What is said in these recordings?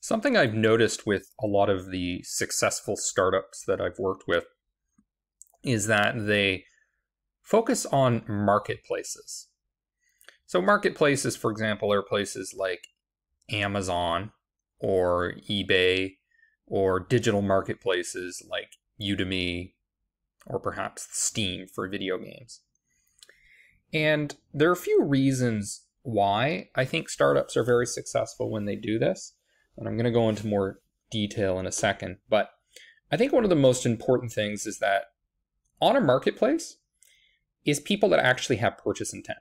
Something I've noticed with a lot of the successful startups that I've worked with is that they focus on marketplaces. So, marketplaces, for example, are places like Amazon or eBay or digital marketplaces like Udemy or perhaps Steam for video games. And there are a few reasons why I think startups are very successful when they do this. And I'm going to go into more detail in a second. But I think one of the most important things is that on a marketplace is people that actually have purchase intent.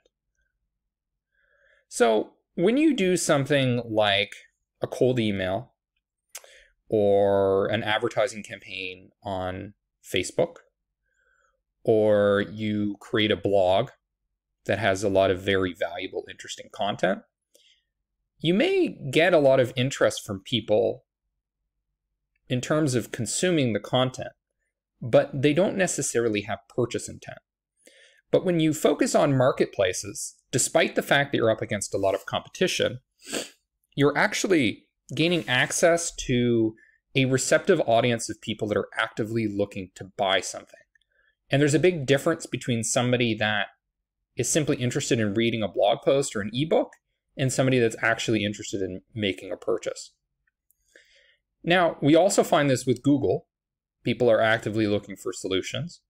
So when you do something like a cold email or an advertising campaign on Facebook, or you create a blog that has a lot of very valuable, interesting content, you may get a lot of interest from people in terms of consuming the content, but they don't necessarily have purchase intent. But when you focus on marketplaces, despite the fact that you're up against a lot of competition, you're actually gaining access to a receptive audience of people that are actively looking to buy something. And there's a big difference between somebody that is simply interested in reading a blog post or an ebook and somebody that's actually interested in making a purchase. Now, we also find this with Google. People are actively looking for solutions,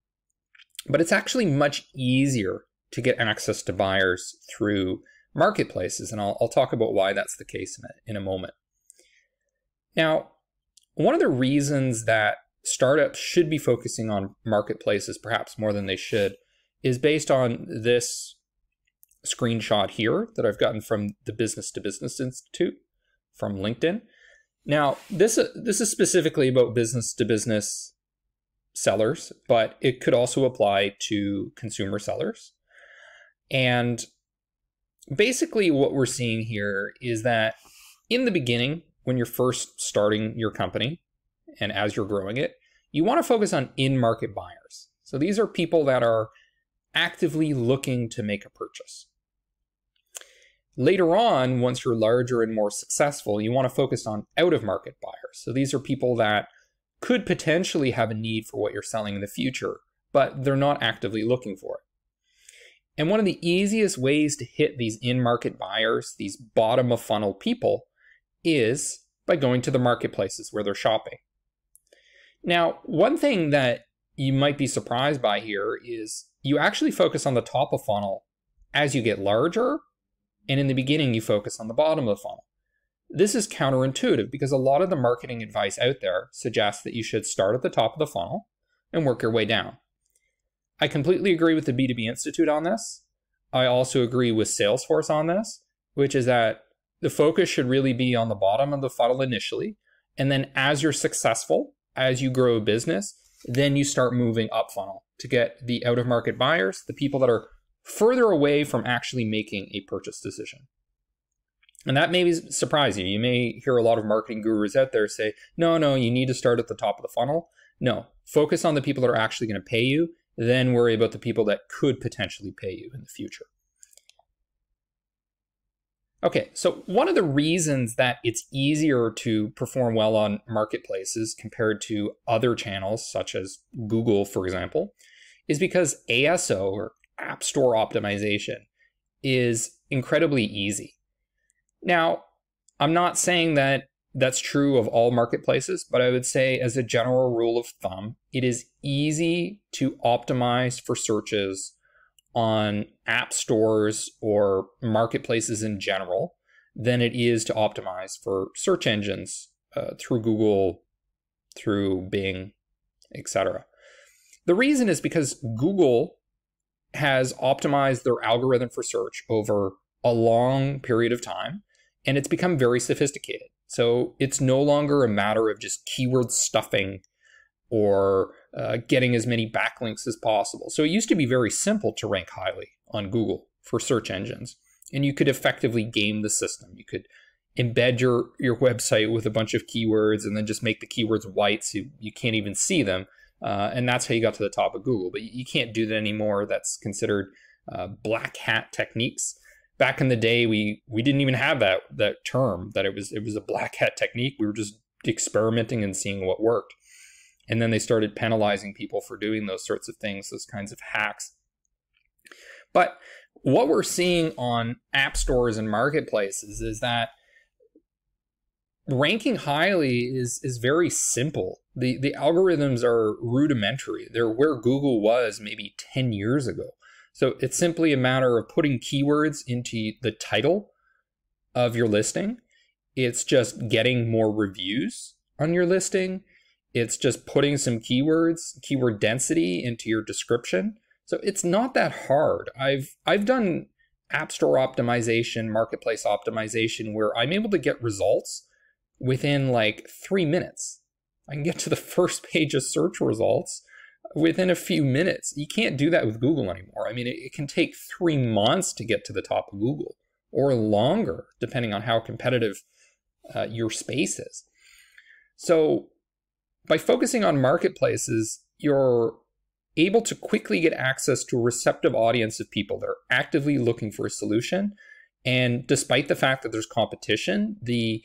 but it's actually much easier to get access to buyers through marketplaces, and I'll talk about why that's the case in a moment. Now, one of the reasons that startups should be focusing on marketplaces perhaps more than they should is based on this screenshot here that I've gotten from the Business to Business Institute from LinkedIn. Now, this is specifically about business to business sellers, but it could also apply to consumer sellers. And basically what we're seeing here is that in the beginning, when you're first starting your company and as you're growing it, you want to focus on in-market buyers. So these are people that are actively looking to make a purchase. Later on, once you're larger and more successful, you want to focus on out-of-market buyers. So these are people that could potentially have a need for what you're selling in the future, but they're not actively looking for it. And one of the easiest ways to hit these in-market buyers, these bottom-of-funnel people, is by going to the marketplaces where they're shopping. Now, one thing that you might be surprised by here is you actually focus on the top of funnel as you get larger, and in the beginning you focus on the bottom of the funnel. This is counterintuitive because a lot of the marketing advice out there suggests that you should start at the top of the funnel and work your way down. I completely agree with the B2B Institute on this. I also agree with Salesforce on this, which is that the focus should really be on the bottom of the funnel initially, and then as you're successful, as you grow a business, then you start moving up funnel to get the out-of-market buyers, the people that are further away from actually making a purchase decision. And that may surprise you. You may hear a lot of marketing gurus out there say, no, you need to start at the top of the funnel. No, focus on the people that are actually going to pay you, then worry about the people that could potentially pay you in the future. Okay, so one of the reasons that it's easier to perform well on marketplaces compared to other channels, such as Google, for example, is because ASO, or App Store Optimization, is incredibly easy. Now, I'm not saying that that's true of all marketplaces, but I would say as a general rule of thumb, it is easy to optimize for searches on app stores or marketplaces in general than it is to optimize for search engines through Google, through Bing, etc. The reason is because Google has optimized their algorithm for search over a long period of time, and it's become very sophisticated. So it's no longer a matter of just keyword stuffing or getting as many backlinks as possible. So it used to be very simple to rank highly on Google for search engines, and you could effectively game the system. You could embed your website with a bunch of keywords and then just make the keywords white so you can't even see them. And that's how you got to the top of Google. But you can't do that anymore. That's considered black hat techniques. back in the day, we didn't even have that term, that it was a black hat technique. We were just experimenting and seeing what worked. And then they started penalizing people for doing those sorts of things, those kinds of hacks. But what we're seeing on app stores and marketplaces is that ranking highly is very simple. The algorithms are rudimentary. They're where Google was maybe 10 years ago. So it's simply a matter of putting keywords into the title of your listing. It's just getting more reviews on your listing. It's just putting some keywords, keyword density into your description. So it's not that hard. I've done app store optimization, marketplace optimization, where I'm able to get results within like 3 minutes. I can get to the first page of search results within a few minutes. You can't do that with Google anymore. I mean, it can take 3 months to get to the top of Google, or longer, depending on how competitive your space is. So by focusing on marketplaces, you're able to quickly get access to a receptive audience of people that are actively looking for a solution. And despite the fact that there's competition, the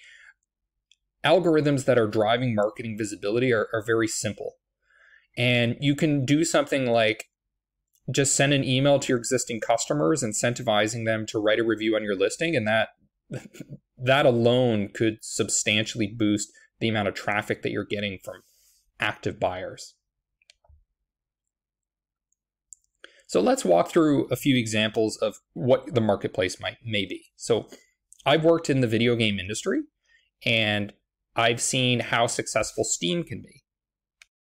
algorithms that are driving marketing visibility are very simple. And you can do something like just send an email to your existing customers, incentivizing them to write a review on your listing, and that alone could substantially boost the amount of traffic that you're getting from active buyers. So let's walk through a few examples of what the marketplace may be. So I've worked in the video game industry, and I've seen how successful Steam can be.